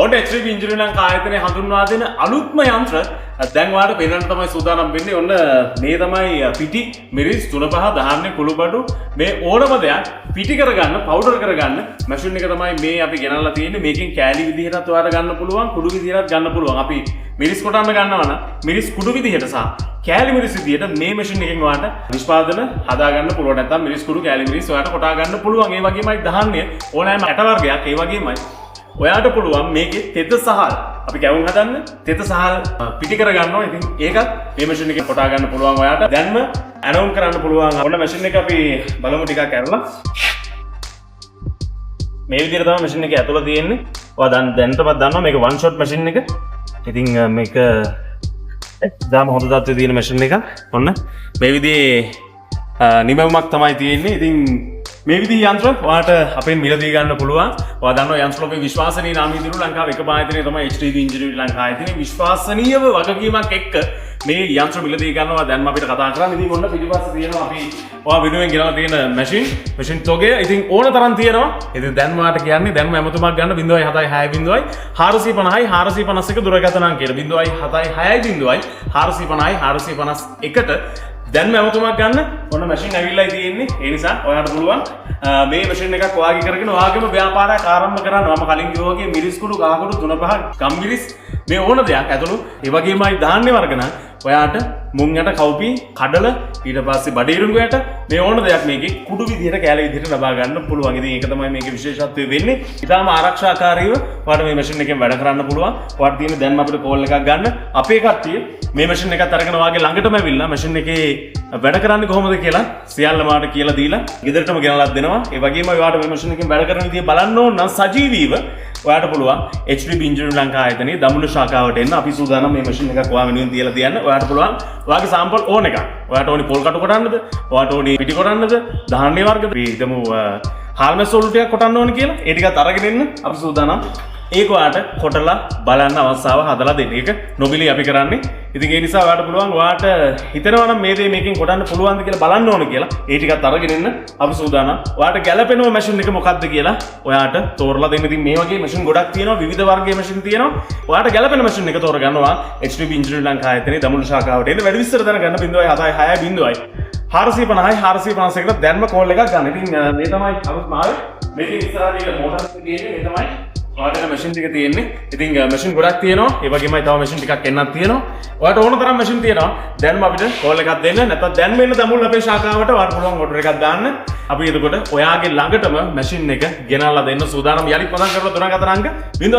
ඔන්න HDB engineering ආයතනයේ හඳුන්වා දෙන අලුත්ම යන්ත්‍ර දැන් ඔයාලට පෙන්වන්න තමයි සූදානම් වෙන්නේ. ඔන්න මේ තමයි පිටි මිරිස් 3-5 ධාන්‍ය කුළුබඩු මේ ඕනම දෙයක් පිටි කරගන්න, පවුඩර් කරගන්න මැෂින් එක තමයි මේ අපි ගෙනල්ලා තියෙන්නේ. මේකෙන් කෑලි විදිහටත් ඔයාලට ගන්න පුළුවන්, කුඩු විදිහටත් ගන්න පුළුවන්. අපි මිරිස් කොටන්න ගන්නවා නම් මිරිස් කුඩු විදිහට සහ කෑලි මිරිස් විදිහට මේ මැෂින් එකෙන් ඔයාලට නිෂ්පාදන හදා ගන්න පුළුවන්. නැත්නම් මිරිස් කුඩු කෑලි මිරිස් ඔයාලට කොටා ගන්න පුළුවන්. ඒ වගේමයි ධාන්‍ය ඕනෑම ඇට වර්ගයක් ඒ වගේමයි ඔයාට පුළුවන් මේකේ තෙත සහල් අපි කැවුම් හදන්න තෙත සහල් පිටි කර ගන්නවා. ඉතින් ඒකත් මේ මැෂින් එකේ කොටා ගන්න පුළුවන් ඔයාට. දැන්ම ඇනෝම් කරන්න පුළුවන්. ඔන්න මැෂින් එක අපි බලමු ටිකක් කරලා. මේ විදිහට තමයි මැෂින් එකේ ඇතුළ තියෙන්නේ. ඔයා දැනටමත් දන්නවා මේක වන් ෂොට් මැෂින් එක. ඉතින් මේක දාම හොඳ තත්ත්වයේ තියෙන මැෂින් එක. ඔන්න මේ විදිහේ නිමවුමක් තමයි තියෙන්නේ. ඉතින් මේ විදිහේ යන්ත්‍ර ඔයාලට අපෙන් මිලදී ගන්න පුළුවන්. ඔයා දන්නවා යන්ත්‍රලෝකේ විශ්වාසනීය නාමය දිනු ලංකාවේ එකම ආයතනය තමයි HDB ඉන්ජිනියරින් ලංකාව ආයතනය. විශ්වාසනීයව වගකීමක් එක්ක මේ යන්ත්‍ර මිලදී ගන්නවා. දැන් අපිට කතා කරන්න. ඉතින් ඔන්න පිටිපස්සේ තියෙනවා අපි ඔයා වෙනුවෙන් ගෙනලා තියෙන මැෂින් තොගය. ඉතින් ඕන තරම් තියෙනවා. ඉතින් දැන් ඔයාලට කියන්නේ දැන්ම ඇමතුමක් ගන්න 076 450 451 දුරකථන අංකයට 076 450 451ට දැන් ඇමතුමක් ගන්න. ඔන්න මැෂින් ඇවිල්ලා තියෙන්නේ. ඒ නිසා ඔයාලට පුළුවන් මේ මැෂින් එකක් ඔයාගේ කරගෙන ඔයාගේම ව්‍යාපාරයක් ආරම්භ කරන්න. මම කලින් කිව්වා වගේ මිරිස් කුඩු, කහ කුඩු, 3-5 ගම්මිරිස් මේ ඕන දෙයක් ඇතුළු ඒ වගේමයි ධාන්‍ය වර්ග නම් ඔයාට මුං යට, කව්පි, කඩල, ඊට පස්සේ බඩේරුඟු යට මේ ඕන දෙයක් මේකේ කුඩු විදිහට කෑලි විදිහට ලබා ගන්න පුළුවන්. ඉතින් ඒක තමයි මේකේ විශේෂත්වය වෙන්නේ. ඊටාම ආරක්ෂාකාරීව ඔයාට මේ මැෂින් එකෙන් වැඩ කරන්න පුළුවන්. ඔයාට තියෙන දැන් අපිට කෝල් එකක් ගන්න. අපේ කට්ටිය මේ මැෂින් එකත් අරගෙන ඔයාගේ ළඟටම ඇවිල්ලා මැෂින් එකේ වැඩ කරන්නේ කොහොමද කියලා සියල්ලම ඔයාට කියලා දීලා ගෙදරටම ගෙනල්ලා දෙනවා. ඒ වගේම ඔයාට මේ මැෂින් එකෙන් වැඩ කරන විදිය බලන්න ඕන නම් සජීවීව ඔයාට පුළුවන් HDB ඉන්ජිනියරින් ලංකාව ආයතනයේ දඹුල්ල ශාඛාවට එන්න. අපි සූදානම් මේ මැෂින් එකක් ඔයා වෙනුවෙන් තියලා තියන්න. ඔයාට පුළුවන් ඔයාගේ සාම්පල් ඕන එකක්. ඔයාට ඕනි පොල් කටු කොටන්නද? ඔයාට ඕනි පිටි කොටන්නද? ධාන්‍ය වර්ගද? අපි හිතමු හාල්මස් වල ටිකක් කොටන්න ඕන කියලා. ඒ ටිකත් අරගෙන එන්න. අපි සූදානම්. ඒක ඔයාට කොටලා බලන්න අවස්ථාව හදලා දෙන්න. ඒක නොබිලි අපි කරන්නේ. ඉතින් ඒ නිසා ඔයාට පුළුවන් ඔයාට හිතනවා නම් මේ දේ මේකෙන් කොටන්න පුළුවන්ද කියලා බලන්න ඕන කියලා. ඒ ටිකත් අරගෙන එන්න. අපි සූදානම්. ඔයාට ගැළපෙන මැෂින් එක මොකක්ද කියලා ඔයාට තෝරලා දෙන්න. ඉතින් මේ වගේ මැෂින් ගොඩක් තියෙනවා. විවිධ වර්ගයේ මැෂින් තියෙනවා. ඔයාට ගැළපෙන මැෂින් එක තෝරගන්නවා. HDB ඉන්ජිනියරින් ලංකාව ආයතනයේ දඹුල්ල ශාඛාවට එන්න. වැඩි විස්තර දැනගන්න 076 450 451ට දැන්ම කෝල් එකක් ගන්න. ඉතින් මේ තමයි අලුත් මාල්. මේකේ ඉස්සරහට මෝටර් එක තියෙන්නේ. මේ තමයි ඔයාට මැෂින් ටික තියෙන්නේ. ඉතින් මැෂින් ගොඩක් තියෙනවා. ඒ වගේමයි තව මැෂින් ටිකක් එන්නත් තියෙනවා. ඔයාට ඕන තරම් මැෂින් තියෙනවා. දැන්ම අපිට කෝල් එකක් දෙන්න. නැත්නම් දැන් මෙන්න දඹුල්ල අපේ ශාඛාවට ඔයාට පුළුවන් ඕඩර් එකක් දාන්න. අපි එතකොට ඔයාගේ ළඟටම මැෂින් එක ගෙනල්ලා දෙන්න සූදානම්. යලි පදම් කරලා දුරකථන අංක 0